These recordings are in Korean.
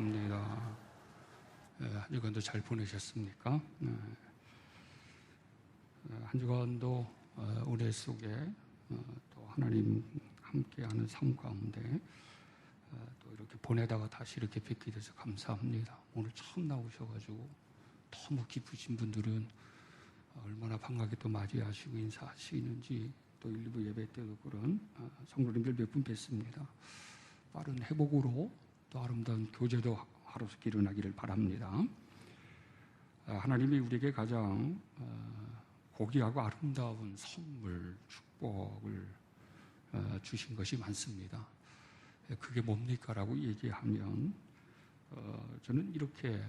축복합니다. 한 주간도 잘 보내셨습니까? 한 주간도 은혜 속에 또 하나님 함께하는 삶 가운데 또 이렇게 보내다가 다시 이렇게 뵙게 돼서 감사합니다. 오늘 처음 나오셔가지고 너무 기쁘신 분들은 얼마나 반갑게 또 맞이하시고 인사하시는지, 또 일부 예배 때도 그런 성도님들 몇 분 뵀습니다. 빠른 회복으로 또 아름다운 교제도 하루속히 일어나기를 바랍니다. 하나님이 우리에게 가장 고귀하고 아름다운 선물, 축복을 주신 것이 많습니다. 그게 뭡니까? 라고 얘기하면 저는 이렇게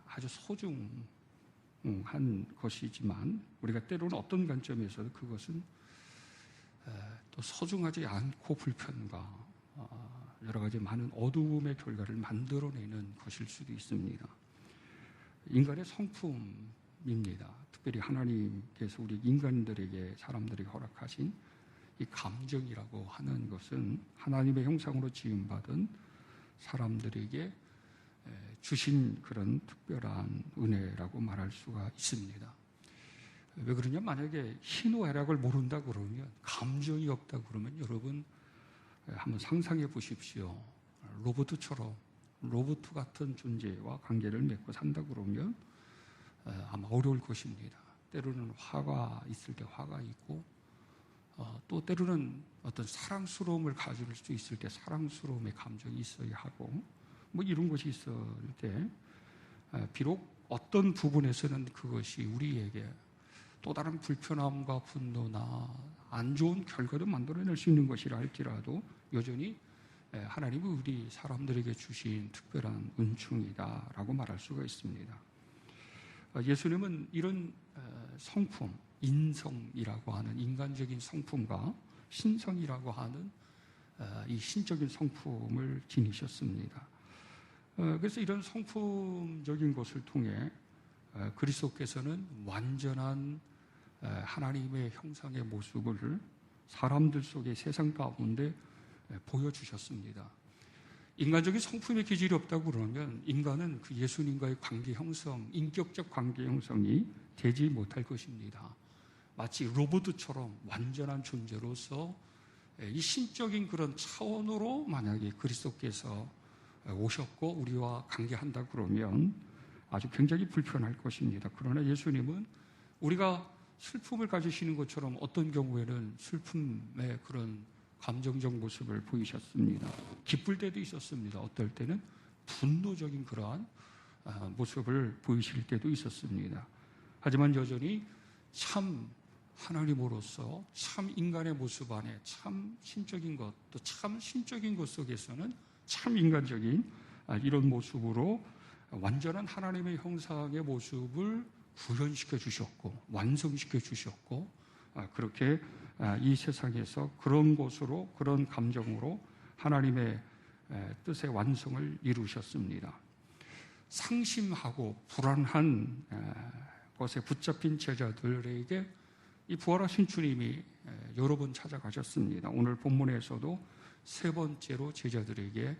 아주 소중한 것이지만 우리가 때로는 어떤 관점에서도 그것은 또 소중하지 않고 불편과 여러 가지 많은 어두움의 결과를 만들어내는 것일 수도 있습니다. 인간의 성품입니다. 특별히 하나님께서 우리 인간들에게, 사람들에게 허락하신 이 감정이라고 하는 것은 하나님의 형상으로 지음받은 사람들에게 주신 그런 특별한 은혜라고 말할 수가 있습니다. 왜 그러냐? 만약에 희노애락을 모른다 그러면, 감정이 없다 그러면 여러분 한번 상상해 보십시오. 로봇처럼, 로봇 같은 존재와 관계를 맺고 산다 그러면 아마 어려울 것입니다. 때로는 화가 있을 때 화가 있고, 또 때로는 어떤 사랑스러움을 가질 수 있을 때 사랑스러움의 감정이 있어야 하고, 뭐 이런 것이 있을 때 비록 어떤 부분에서는 그것이 우리에게 또 다른 불편함과 분노나 안 좋은 결과도 만들어낼 수 있는 것이라 할지라도 여전히 하나님은 우리 사람들에게 주신 특별한 은총이다라고 말할 수가 있습니다. 예수님은 이런 성품, 인성이라고 하는 인간적인 성품과 신성이라고 하는 이 신적인 성품을 지니셨습니다. 그래서 이런 성품적인 것을 통해 그리스도께서는 완전한 하나님의 형상의 모습을 사람들 속에, 세상 가운데 보여주셨습니다. 인간적인 성품의 기질이 없다고 그러면 인간은 그 예수님과의 관계 형성, 인격적 관계 형성이 되지 못할 것입니다. 마치 로봇처럼 완전한 존재로서 이 신적인 그런 차원으로 만약에 그리스도께서 오셨고 우리와 관계한다 그러면 아주 굉장히 불편할 것입니다. 그러나 예수님은 우리가 슬픔을 가지시는 것처럼 어떤 경우에는 슬픔의 그런 감정적 모습을 보이셨습니다. 기쁠 때도 있었습니다. 어떨 때는 분노적인 그러한 모습을 보이실 때도 있었습니다. 하지만 여전히 참 하나님으로서 참 인간의 모습 안에 참 신적인 것, 또 참 신적인 것 속에서는 참 인간적인 이런 모습으로 완전한 하나님의 형상의 모습을 구현시켜 주셨고 완성시켜 주셨고, 그렇게 이 세상에서 그런 곳으로, 그런 감정으로 하나님의 뜻의 완성을 이루셨습니다. 상심하고 불안한 것에 붙잡힌 제자들에게 이 부활하신 주님이 여러 번 찾아가셨습니다. 오늘 본문에서도 세 번째로 제자들에게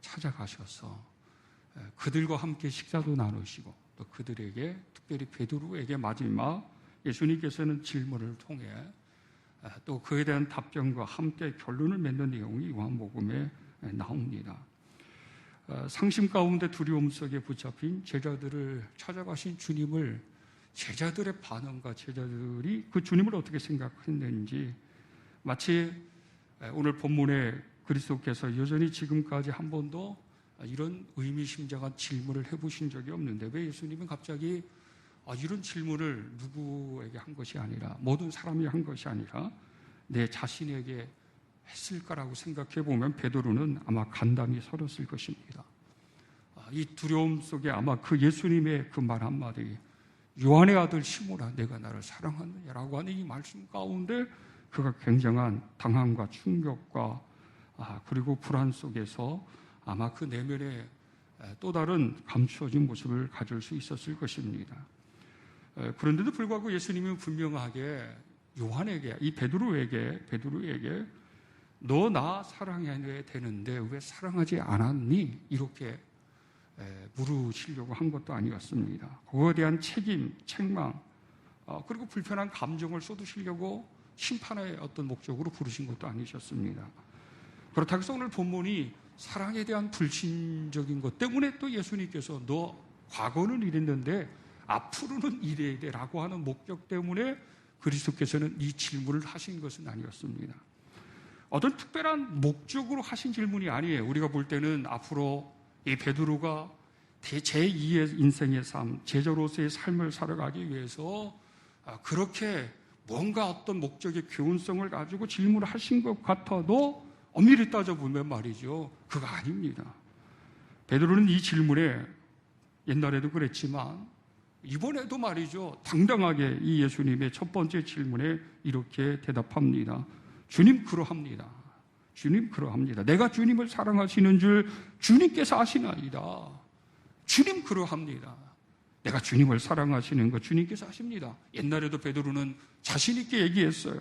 찾아가셔서 그들과 함께 식사도 나누시고, 또 그들에게, 특별히 베드로에게 마지막 예수님께서는 질문을 통해 또 그에 대한 답변과 함께 결론을 맺는 내용이 요한복음에 나옵니다. 상심 가운데 두려움 속에 붙잡힌 제자들을 찾아가신 주님을, 제자들의 반응과 제자들이 그 주님을 어떻게 생각했는지, 마치 오늘 본문에 그리스도께서 여전히 지금까지 한 번도 이런 의미심장한 질문을 해보신 적이 없는데 왜 예수님은 갑자기 이런 질문을 누구에게 한 것이 아니라, 모든 사람이 한 것이 아니라 내 자신에게 했을까라고 생각해 보면 베드로는 아마 간담이 서렸을 것입니다. 이 두려움 속에 아마 그 예수님의 그 말 한마디, 요한의 아들 시몬아 내가 나를 사랑하느냐라고 하는 이 말씀 가운데 그가 굉장한 당함과 충격과 그리고 불안 속에서 아마 그 내면에 또 다른 감추어진 모습을 가질 수 있었을 것입니다. 그런데도 불구하고 예수님은 분명하게 요한에게, 이 베드로에게 너 나 사랑해야 되는데 왜 사랑하지 않았니? 이렇게 물으시려고 한 것도 아니었습니다. 그거에 대한 책임, 책망, 그리고 불편한 감정을 쏟으시려고 심판의 어떤 목적으로 부르신 것도 아니셨습니다. 그렇다고 해서 오늘 본문이 사랑에 대한 불신적인 것 때문에 또 예수님께서 너 과거는 이랬는데 앞으로는 이래야 돼 라고 하는 목적 때문에 그리스도께서는 이 질문을 하신 것은 아니었습니다. 어떤 특별한 목적으로 하신 질문이 아니에요. 우리가 볼 때는 앞으로 이 베드로가 제2의 인생의 삶, 제자로서의 삶을 살아가기 위해서 그렇게 뭔가 어떤 목적의 교훈성을 가지고 질문을 하신 것 같아도 엄밀히 따져보면 말이죠. 그거 아닙니다. 베드로는 이 질문에 옛날에도 그랬지만 이번에도 말이죠. 당당하게 이 예수님의 첫 번째 질문에 이렇게 대답합니다. 주님 그러합니다. 주님 그러합니다. 내가 주님을 사랑하시는 줄 주님께서 아시나이다. 주님 그러합니다. 내가 주님을 사랑하시는 거 주님께서 아십니다. 옛날에도 베드로는 자신 있게 얘기했어요.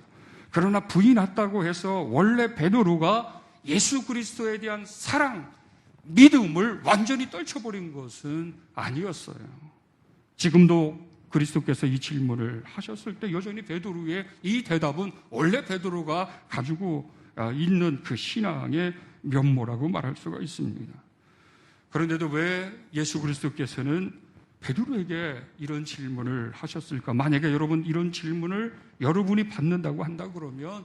그러나 부인했다고 해서 원래 베드로가 예수 그리스도에 대한 사랑, 믿음을 완전히 떨쳐버린 것은 아니었어요. 지금도 그리스도께서 이 질문을 하셨을 때 여전히 베드로의 이 대답은 원래 베드로가 가지고 있는 그 신앙의 면모라고 말할 수가 있습니다. 그런데도 왜 예수 그리스도께서는 베드로에게 이런 질문을 하셨을까? 만약에 여러분 이런 질문을 여러분이 받는다고 한다 그러면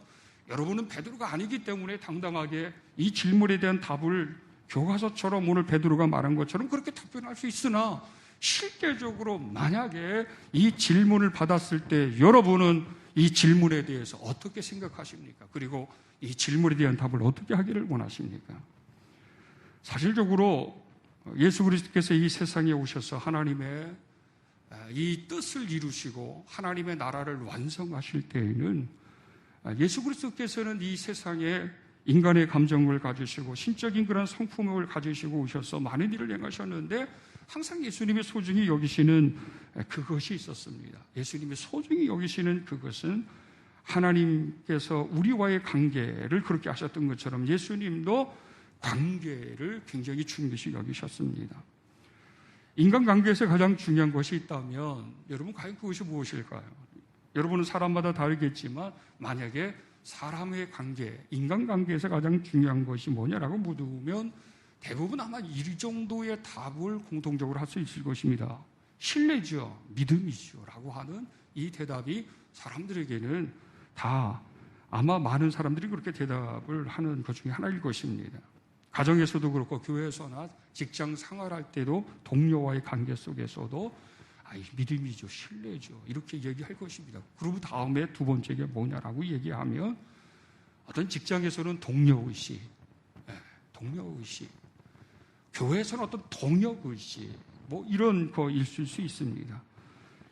여러분은 베드로가 아니기 때문에 당당하게 이 질문에 대한 답을 교과서처럼 오늘 베드로가 말한 것처럼 그렇게 답변할 수 있으나 실제적으로 만약에 이 질문을 받았을 때 여러분은 이 질문에 대해서 어떻게 생각하십니까? 그리고 이 질문에 대한 답을 어떻게 하기를 원하십니까? 사실적으로 예수 그리스도께서 이 세상에 오셔서 하나님의 이 뜻을 이루시고 하나님의 나라를 완성하실 때에는 예수 그리스도께서는 이 세상에 인간의 감정을 가지시고 신적인 그런 성품을 가지시고 오셔서 많은 일을 행하셨는데 항상 예수님이 소중히 여기시는 그것이 있었습니다. 예수님이 소중히 여기시는 그것은 하나님께서 우리와의 관계를 그렇게 하셨던 것처럼 예수님도 관계를 굉장히 중요시 여기셨습니다. 인간관계에서 가장 중요한 것이 있다면 여러분 과연 그것이 무엇일까요? 여러분은 사람마다 다르겠지만 만약에 사람의 관계, 인간관계에서 가장 중요한 것이 뭐냐라고 물으면 대부분 아마 이 정도의 답을 공통적으로 할 수 있을 것입니다. 신뢰죠, 믿음이죠 라고 하는 이 대답이 사람들에게는 다 아마 많은 사람들이 그렇게 대답을 하는 것 중에 하나일 것입니다. 가정에서도 그렇고 교회에서나 직장 생활할 때도 동료와의 관계 속에서도 믿음이죠, 신뢰죠 이렇게 얘기할 것입니다. 그리고 다음에 두 번째가 뭐냐라고 얘기하면 어떤 직장에서는 동료의식, 동료의식, 교회에서는 어떤 동역의식 뭐 이런 거 있을 수 있습니다.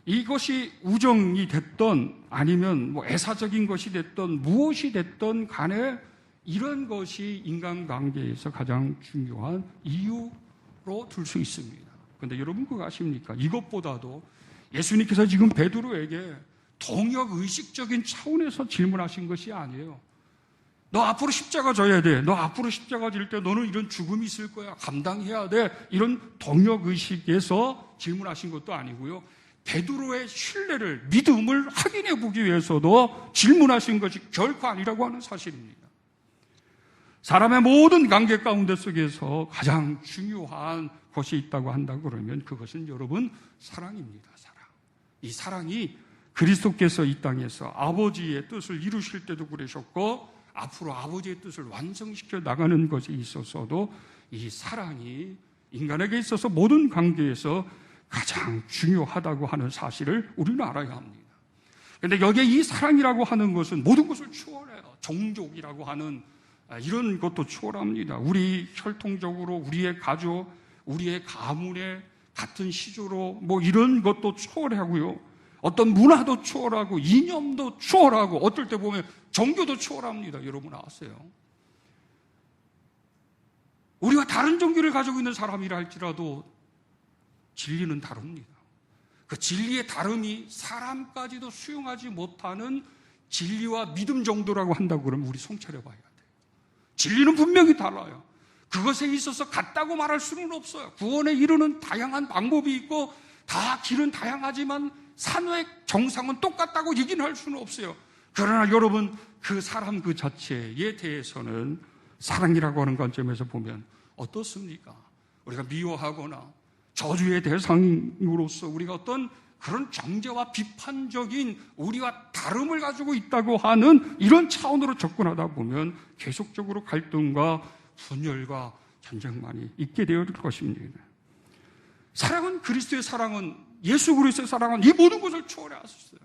이것이 우정이 됐던 아니면 뭐 애사적인 것이 됐던 무엇이 됐던 간에 이런 것이 인간관계에서 가장 중요한 이유로 둘 수 있습니다. 그런데 여러분 그거 아십니까? 이것보다도 예수님께서 지금 베드로에게 동역의식적인 차원에서 질문하신 것이 아니에요. 너 앞으로 십자가 져야 돼. 너 앞으로 십자가 질 때 너는 이런 죽음이 있을 거야. 감당해야 돼. 이런 동역의식에서 질문하신 것도 아니고요. 베드로의 신뢰를, 믿음을 확인해 보기 위해서도 질문하신 것이 결코 아니라고 하는 사실입니다. 사람의 모든 관계 가운데 속에서 가장 중요한 것이 있다고 한다 그러면 그것은 여러분 사랑입니다. 사랑. 이 사랑이 그리스도께서 이 땅에서 아버지의 뜻을 이루실 때도 그러셨고 앞으로 아버지의 뜻을 완성시켜 나가는 것에 있어서도 이 사랑이 인간에게 있어서 모든 관계에서 가장 중요하다고 하는 사실을 우리는 알아야 합니다. 그런데 여기에 이 사랑이라고 하는 것은 모든 것을 초월해요. 종족이라고 하는 이런 것도 초월합니다. 우리 혈통적으로 우리의 가족, 우리의 가문의 같은 시조로 뭐 이런 것도 초월하고요. 어떤 문화도 초월하고 이념도 초월하고 어떨 때 보면 종교도 초월합니다. 여러분 아세요? 우리가 다른 종교를 가지고 있는 사람이라 할지라도 진리는 다릅니다. 그 진리의 다름이 사람까지도 수용하지 못하는 진리와 믿음 정도라고 한다고 그러면 우리 성찰해 봐야 돼요. 진리는 분명히 달라요. 그것에 있어서 같다고 말할 수는 없어요. 구원에 이르는 다양한 방법이 있고 다 길은 다양하지만 산의 정상은 똑같다고 얘기는 할 수는 없어요. 그러나 여러분, 그 사람 그 자체에 대해서는 사랑이라고 하는 관점에서 보면 어떻습니까? 우리가 미워하거나 저주의 대상으로서 우리가 어떤 그런 정죄와 비판적인 우리와 다름을 가지고 있다고 하는 이런 차원으로 접근하다 보면 계속적으로 갈등과 분열과 전쟁만이 있게 되어 될 것입니다. 사랑은, 그리스도의 사랑은, 예수 그리스도의 사랑은 이 모든 것을 초월했었어요.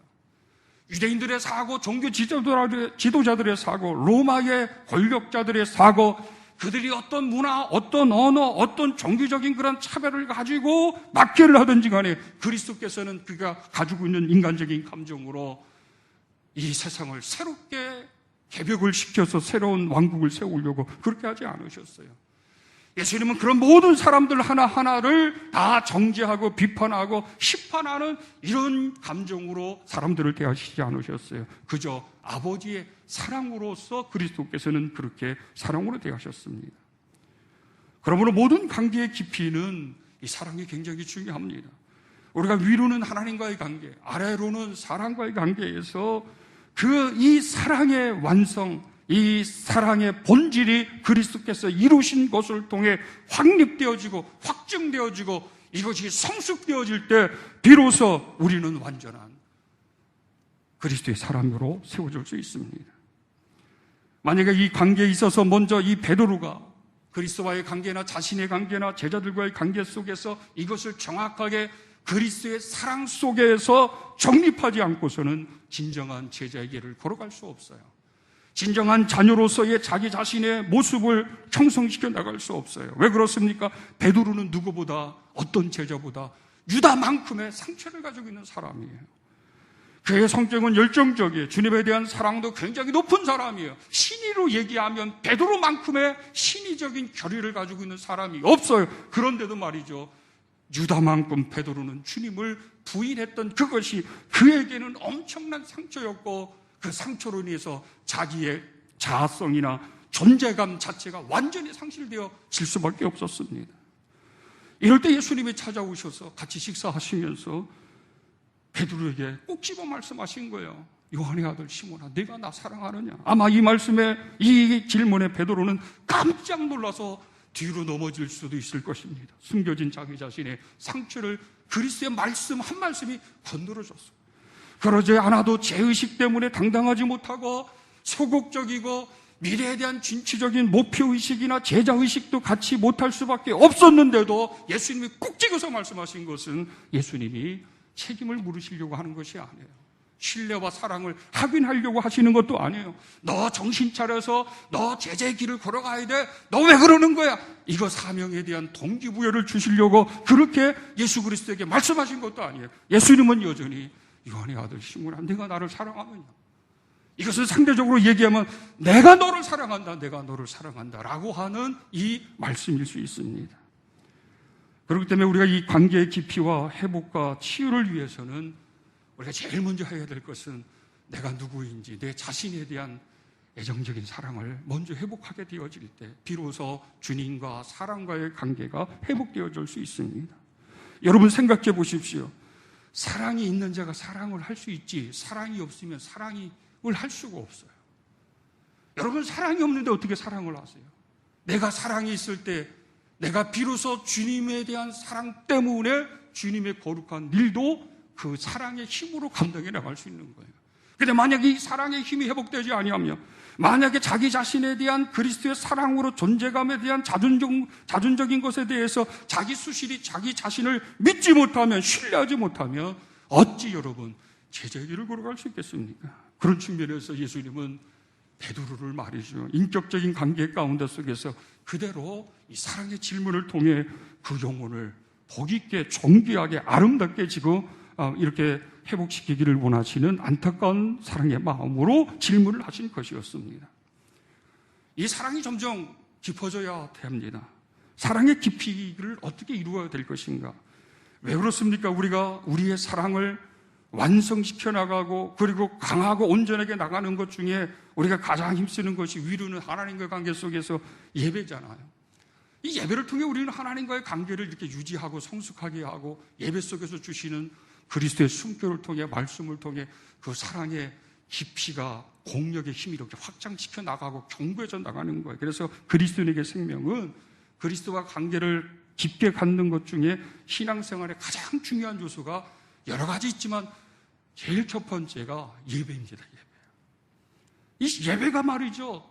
유대인들의 사고, 종교 지도자들의 사고, 로마의 권력자들의 사고, 그들이 어떤 문화, 어떤 언어, 어떤 종교적인 그런 차별을 가지고 막개를 하든지 간에 그리스도께서는 그가 가지고 있는 인간적인 감정으로 이 세상을 새롭게 개벽을 시켜서 새로운 왕국을 세우려고 그렇게 하지 않으셨어요. 예수님은 그런 모든 사람들 하나하나를 다 정죄하고 비판하고 심판하는 이런 감정으로 사람들을 대하시지 않으셨어요. 그저 아버지의 사랑으로서 그리스도께서는 그렇게 사랑으로 대하셨습니다. 그러므로 모든 관계의 깊이는 이 사랑이 굉장히 중요합니다. 우리가 위로는 하나님과의 관계, 아래로는 사람과의 관계에서 이 사랑의 완성, 이 사랑의 본질이 그리스도께서 이루신 것을 통해 확립되어지고 확증되어지고 이것이 성숙되어질 때 비로소 우리는 완전한 그리스도의 사람으로 세워질 수 있습니다. 만약에 이 관계에 있어서 먼저 이 베드로가 그리스도와의 관계나 자신의 관계나 제자들과의 관계 속에서 이것을 정확하게 그리스도의 사랑 속에서 정립하지 않고서는 진정한 제자의 길을 걸어갈 수 없어요. 진정한 자녀로서의 자기 자신의 모습을 형성시켜 나갈 수 없어요. 왜 그렇습니까? 베드로는 누구보다, 어떤 제자보다 유다만큼의 상처를 가지고 있는 사람이에요. 그의 성격은 열정적이에요. 주님에 대한 사랑도 굉장히 높은 사람이에요. 신의로 얘기하면 베드로만큼의 신의적인 결의를 가지고 있는 사람이 없어요. 그런데도 말이죠, 유다만큼 베드로는 주님을 부인했던 그것이 그에게는 엄청난 상처였고, 그 상처로 인해서 자기의 자아성이나 존재감 자체가 완전히 상실되어질 수밖에 없었습니다. 이럴 때 예수님이 찾아오셔서 같이 식사하시면서 베드로에게 꼭 집어 말씀하신 거예요. 요한의 아들 시몬아, 네가 나 사랑하느냐? 아마 이 말씀에, 이 질문에 베드로는 깜짝 놀라서 뒤로 넘어질 수도 있을 것입니다. 숨겨진 자기 자신의 상처를 그리스도의 말씀 한 말씀이 건드려줬어요. 그러지 않아도 죄의식 때문에 당당하지 못하고 소극적이고 미래에 대한 진취적인 목표의식이나 제자의식도 갖지 못할 수밖에 없었는데도 예수님이 꼭 찍어서 말씀하신 것은 예수님이 책임을 물으시려고 하는 것이 아니에요. 신뢰와 사랑을 확인하려고 하시는 것도 아니에요. 너 정신 차려서 너 제자의 길을 걸어가야 돼. 너 왜 그러는 거야? 이거 사명에 대한 동기부여를 주시려고 그렇게 예수 그리스도에게 말씀하신 것도 아니에요. 예수님은 여전히 요한의 아들 시몬아, 네가 나를 사랑하느냐? 이것을 상대적으로 얘기하면 내가 너를 사랑한다, 내가 너를 사랑한다 라고 하는 이 말씀일 수 있습니다. 그렇기 때문에 우리가 이 관계의 깊이와 회복과 치유를 위해서는 우리가 제일 먼저 해야 될 것은 내가 누구인지 내 자신에 대한 애정적인 사랑을 먼저 회복하게 되어질 때 비로소 주님과 사랑과의 관계가 회복되어질 수 있습니다. 여러분 생각해 보십시오. 사랑이 있는 자가 사랑을 할 수 있지, 사랑이 없으면 사랑을 할 수가 없어요. 여러분, 사랑이 없는데 어떻게 사랑을 하세요? 내가 사랑이 있을 때 내가 비로소 주님에 대한 사랑 때문에 주님의 거룩한 일도 그 사랑의 힘으로 감당해 나갈 수 있는 거예요. 그런데 만약에 이 사랑의 힘이 회복되지 아니하며, 만약에 자기 자신에 대한 그리스도의 사랑으로 존재감에 대한 자존적인 것에 대해서 자기 수실이 자기 자신을 믿지 못하면, 신뢰하지 못하면 어찌 여러분 제자의 길을 걸어갈 수 있겠습니까? 그런 측면에서 예수님은 베드로를 말이죠, 인격적인 관계 가운데 속에서 그대로 이 사랑의 질문을 통해 그 영혼을 복 있게 존귀하게 아름답게 지고 이렇게 회복시키기를 원하시는 안타까운 사랑의 마음으로 질문을 하신 것이었습니다. 이 사랑이 점점 깊어져야 됩니다. 사랑의 깊이를 어떻게 이루어야 될 것인가? 왜 그렇습니까? 우리가 우리의 사랑을 완성시켜 나가고 그리고 강하고 온전하게 나가는 것 중에 우리가 가장 힘쓰는 것이 위로는 하나님과의 관계 속에서 예배잖아요. 이 예배를 통해 우리는 하나님과의 관계를 이렇게 유지하고 성숙하게 하고 예배 속에서 주시는 그리스도의 숨결을 통해 말씀을 통해 그 사랑의 깊이가 공력의 힘이 이렇게 확장시켜 나가고 견고해져 나가는 거예요. 그래서 그리스도인에게 생명은 그리스도와 관계를 깊게 갖는 것 중에 신앙생활의 가장 중요한 요소가 여러 가지 있지만 제일 첫 번째가 예배입니다. 이 예배가 말이죠,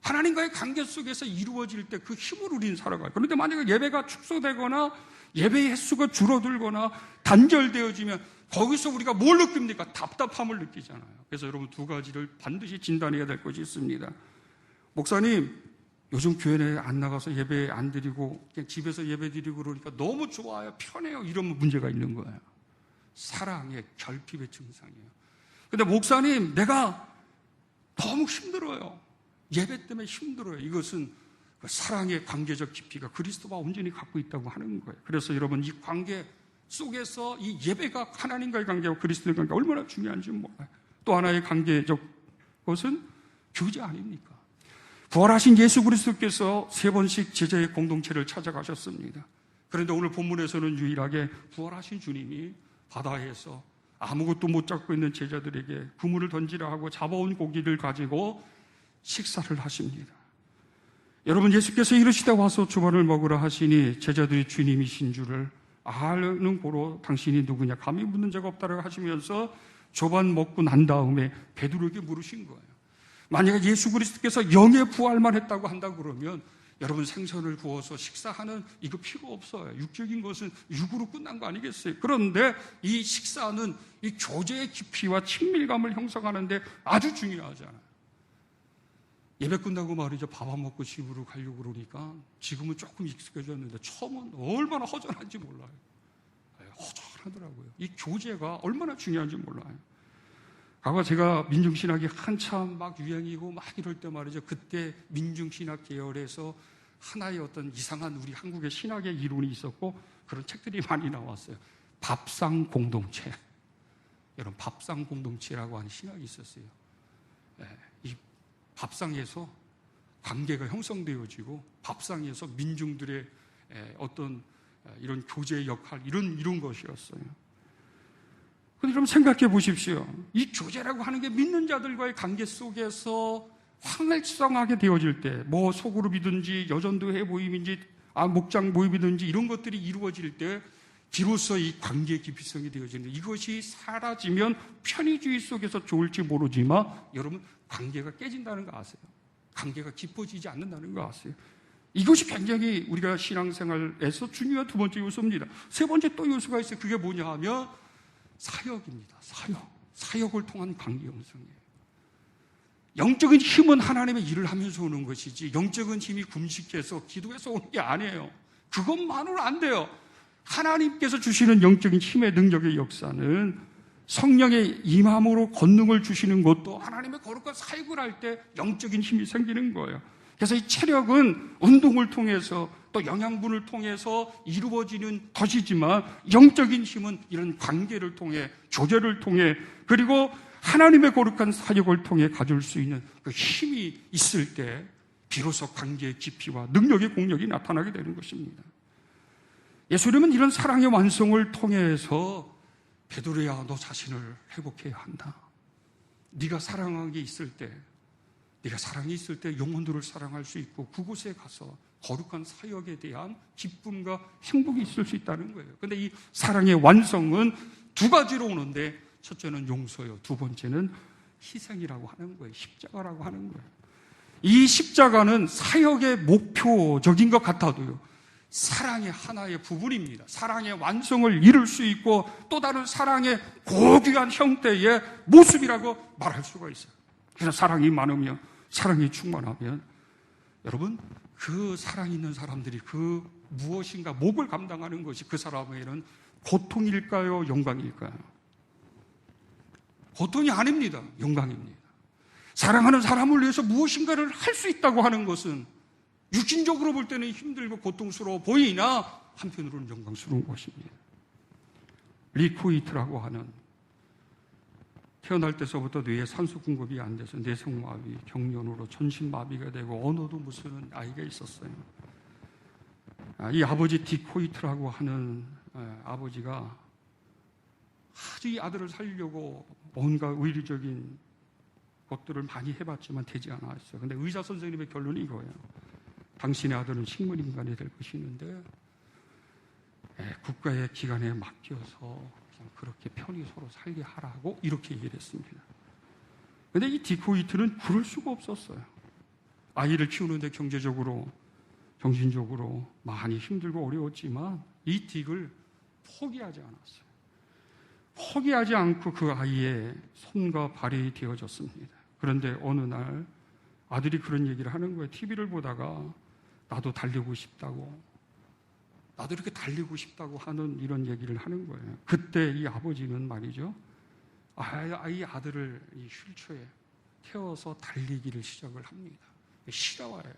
하나님과의 관계 속에서 이루어질 때 그 힘을 우리는 살아가요. 그런데 만약에 예배가 축소되거나 예배의 횟수가 줄어들거나 단절되어지면 거기서 우리가 뭘 느낍니까? 답답함을 느끼잖아요. 그래서 여러분 두 가지를 반드시 진단해야 될 것이 있습니다. 목사님, 요즘 교회에 안 나가서 예배 안 드리고 그냥 집에서 예배 드리고 그러니까 너무 좋아요, 편해요, 이런 문제가 있는 거예요. 사랑의 결핍의 증상이에요. 근데 목사님, 내가 너무 힘들어요, 예배 때문에 힘들어요. 이것은 사랑의 관계적 깊이가 그리스도와 온전히 갖고 있다고 하는 거예요. 그래서 여러분, 이 관계 속에서 이 예배가 하나님과의 관계와 그리스도의 관계가 얼마나 중요한지 몰라요. 또 하나의 관계적 것은 교제 아닙니까? 부활하신 예수 그리스도께서 3번씩 제자의 공동체를 찾아가셨습니다. 그런데 오늘 본문에서는 유일하게 부활하신 주님이 바다에서 아무것도 못 잡고 있는 제자들에게 그물을 던지라 하고 잡아온 고기를 가지고 식사를 하십니다. 여러분, 예수께서 이르시다 와서 조반을 먹으라 하시니 제자들이 주님이신 줄을 아는 고로 당신이 누구냐 감히 묻는 자가 없다라고 하시면서 조반 먹고 난 다음에 베드로에게 물으신 거예요. 만약에 예수 그리스도께서 영의 부활만 했다고 한다 그러면 여러분, 생선을 구워서 식사하는 이거 필요 없어요. 육적인 것은 육으로 끝난 거 아니겠어요? 그런데 이 식사는 이 교제의 깊이와 친밀감을 형성하는데 아주 중요하잖아요. 예배 끝나고 말이죠, 밥 안 먹고 집으로 가려고 그러니까 지금은 조금 익숙해졌는데 처음은 얼마나 허전한지 몰라요. 허전하더라고요. 이 교제가 얼마나 중요한지 몰라요. 과거 제가 민중신학이 한참 막 유행이고 막 이럴 때 말이죠, 그때 민중신학 계열에서 하나의 어떤 이상한 우리 한국의 신학의 이론이 있었고 그런 책들이 많이 나왔어요. 밥상 공동체. 여러분, 밥상 공동체라고 하는 신학이 있었어요. 이 밥상에서 관계가 형성되어지고 밥상에서 민중들의 어떤 이런 교제의 역할, 이런 것이었어요. 그런데 좀 생각해 보십시오. 이 교제라고 하는 게 믿는 자들과의 관계 속에서 활성하게 되어질 때, 뭐 소그룹이든지 여전도회 모임인지 목장 모임이든지 이런 것들이 이루어질 때 비로소 이 관계의 깊이성이 되어지는데, 이것이 사라지면 편의주의 속에서 좋을지 모르지만 여러분, 관계가 깨진다는 거 아세요? 관계가 깊어지지 않는다는 거 아세요? 이것이 굉장히 우리가 신앙생활에서 중요한 두 번째 요소입니다. 세 번째 또 요소가 있어요. 그게 뭐냐 하면 사역입니다. 사역을 통한 관계 형성이에요. 영적인 힘은 하나님의 일을 하면서 오는 것이지 영적인 힘이 금식해서 기도해서 오는 게 아니에요. 그것만으로는 안 돼요. 하나님께서 주시는 영적인 힘의 능력의 역사는 성령의 임함으로 권능을 주시는 것도 하나님의 거룩한 사역을 할 때 영적인 힘이 생기는 거예요. 그래서 이 체력은 운동을 통해서 또 영양분을 통해서 이루어지는 것이지만 영적인 힘은 이런 관계를 통해, 교제를 통해, 그리고 하나님의 거룩한 사역을 통해 가질 수 있는 그 힘이 있을 때 비로소 관계의 깊이와 능력의 공력이 나타나게 되는 것입니다. 예수님은 이런 사랑의 완성을 통해서 베드로야, 너 자신을 회복해야 한다. 네가 사랑하는 게 있을 때, 네가 사랑이 있을 때 영혼들을 사랑할 수 있고 그곳에 가서 거룩한 사역에 대한 기쁨과 행복이 있을 수 있다는 거예요. 그런데 이 사랑의 완성은 두 가지로 오는데, 첫째는 용서요, 두 번째는 희생이라고 하는 거예요. 십자가라고 하는 거예요. 이 십자가는 사역의 목표적인 것 같아도요, 사랑의 하나의 부분입니다. 사랑의 완성을 이룰 수 있고 또 다른 사랑의 고귀한 형태의 모습이라고 말할 수가 있어요. 그래서 사랑이 많으면, 사랑이 충만하면 여러분, 그 사랑이 있는 사람들이 그 무엇인가 몫을 감당하는 것이 그 사람에게는 고통일까요? 영광일까요? 고통이 아닙니다. 영광입니다. 사랑하는 사람을 위해서 무엇인가를 할 수 있다고 하는 것은 육신적으로 볼 때는 힘들고 고통스러워 보이나 한편으로는 영광스러운 것입니다. 리코이트라고 하는 태어날 때서부터 뇌에 산소 공급이 안 돼서 뇌성마비, 경련으로 전신마비가 되고 언어도 못 쓰는 아이가 있었어요. 이 아버지 디코이트라고 하는 아버지가 아주 이 아들을 살리려고 뭔가 의리적인 것들을 많이 해봤지만 되지 않았어요. 근데 의사 선생님의 결론이 이거예요. 당신의 아들은 식물인간이 될 것이는데 국가의 기관에 맡겨서 그냥 그렇게 편히 서로 살게 하라고 이렇게 얘기를 했습니다. 근데 이 디코이트는 그럴 수가 없었어요. 아이를 키우는데 경제적으로, 정신적으로 많이 힘들고 어려웠지만 이 딕을 포기하지 않았어요. 포기하지 않고 그 아이의 손과 발이 되어졌습니다. 그런데 어느 날 아들이 그런 얘기를 하는 거예요. TV를 보다가 나도 달리고 싶다고, 나도 이렇게 달리고 싶다고 하는 이런 얘기를 하는 거예요. 그때 이 아버지는 말이죠, 이 아들을 이 휠체어에 태워서 달리기를 시작을 합니다. 싫어해요.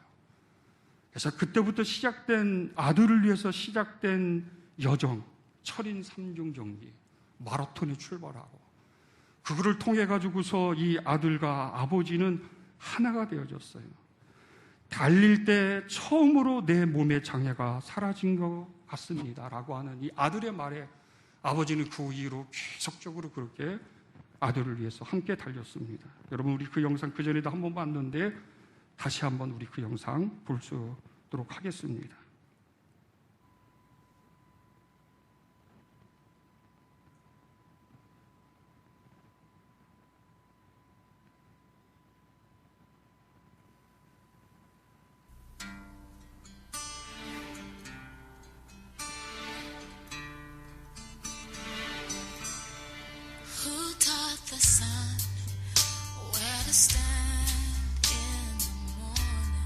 그래서 그때부터 시작된, 아들을 위해서 시작된 여정, 철인 3중 경기, 마라톤에 출발하고, 그거를 통해 가지고서 이 아들과 아버지는 하나가 되어졌어요. 달릴 때 처음으로 내 몸의 장애가 사라진 것 같습니다 라고 하는 이 아들의 말에 아버지는 그 이후로 계속적으로 그렇게 아들을 위해서 함께 달렸습니다. 여러분, 우리 그 영상 그 전에도 한번 봤는데 다시 한번 우리 그 영상 볼 수 있도록 하겠습니다. Who taught the sun where to stand in the morning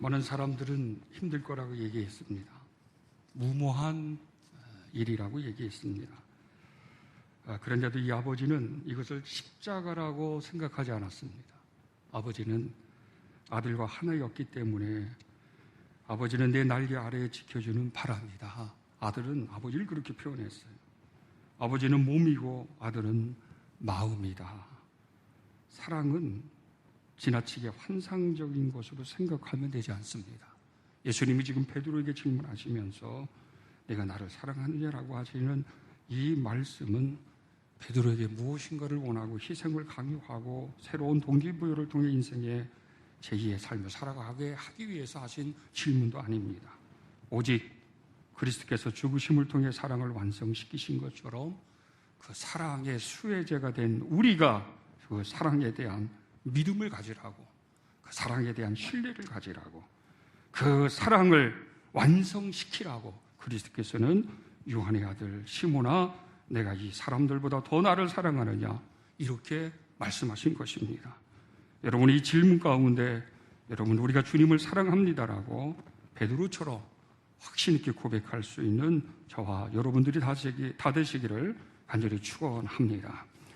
많은 사람들은 힘들 거라고 얘기했습니다. 무모한 일이라고 얘기했습니다. 그런데도 이 아버지는 이것을 십자가라고 생각하지 않았습니다. 아버지는 아들과 하나였기 때문에 아버지는 내 날개 아래에 지켜주는 바람이다. 아들은 아버지를 그렇게 표현했어요. 아버지는 몸이고 아들은 마음이다. 사랑은 지나치게 환상적인 것으로 생각하면 되지 않습니다. 예수님이 지금 베드로에게 질문하시면서 내가 나를 사랑하느냐라고 하시는 이 말씀은 베드로에게 무엇인가를 원하고 희생을 강요하고 새로운 동기부여를 통해 인생의 제2의 삶을 살아가게 하기 위해서 하신 질문도 아닙니다. 오직 그리스도께서 죽으심을 통해 사랑을 완성시키신 것처럼 그 사랑의 수혜자가 된 우리가 그 사랑에 대한 믿음을 가지라고, 그 사랑에 대한 신뢰를 가지라고, 그 사랑을 완성시키라고 그리스도께서는 요한의 아들 시몬아 내가 이 사람들보다 더 나를 사랑하느냐 이렇게 말씀하신 것입니다. 여러분 이 질문 가운데 여러분 우리가 주님을 사랑합니다라고 베드로처럼 확신 있게 고백할 수 있는 저와 여러분들이 다 되시기를 간절히 축원합니다.